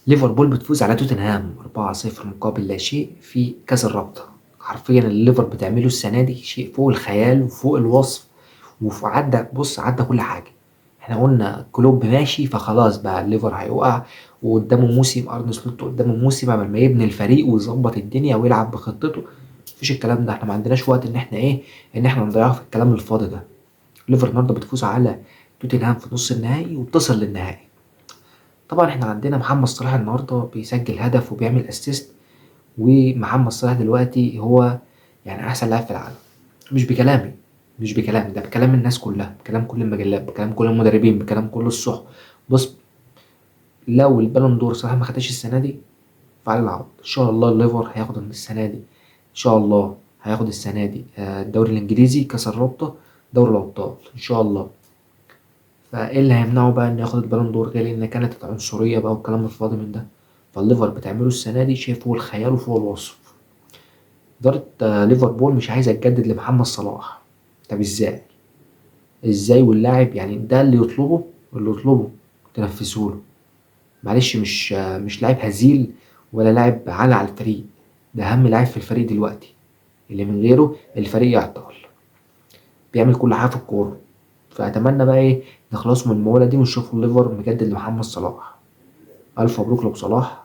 ليفربول بتفوز على توتنهام 4-0 مقابل لا شيء في كأس الرابطة. حرفيا اللي الليفر بتعمله السنة دي شيء فوق الخيال وفوق الوصف، عدى عدى كل حاجة. احنا قلنا كلوب ماشي فخلاص بقى الليفر هيقع، وقدامه موسم ارن سلوت، قدامه موسم قبل ما يبني الفريق ويظبط الدنيا ويلعب بخطته. مفيش الكلام ده، احنا ما عندناش وقت ان احنا ان احنا نضيعه في الكلام الفاضي ده. ليفر النهارده بتفوز على توتنهام في نص النهائي وبتصل للنهائي. طبعا احنا عندنا محمد صلاح النهارده بيسجل هدف وبيعمل اسيست، ومحمد صلاح دلوقتي هو يعني احسن لاعب في العالم. مش بكلامي مش بكلامي ده بكلام الناس كلها، بكلام كل المجلات، بكلام كل المدربين، بكلام كل الصحف. بص، لو البالون دور صلاح ما خدش السنه دي فعلى العوض ان شاء الله الليفر هياخد السنه دي. ان شاء الله هياخد السنه دي الدوري الانجليزي، كاس الرابطه، دوري الابطال ان شاء الله. فايه اللي هيمنعه بقى انه ياخد البالون دور غير ان كانت العنصريه بقى والكلام الفاضي من ده؟ فالليفر بتعمله السنه دي شايف فوق الخيال وفوق الوصف. إدارة ليفربول مش عايزة تجدد لمحمد صلاح. طب ازاي؟ ازاي واللاعب يعني ده اللي يطلبه تنفذهوله؟ معلش، مش لاعب هزيل ولا لاعب عالي على الفريق، ده أهم لاعب في الفريق دلوقتي، اللي من غيره الفريق يعطل. بيعمل كل حاجة في الكورة. فأتمنى بقى نخلص من المولة دي ونشوف الليفر مجدد لمحمد صلاح. ألف مبروك لأبو صلاح،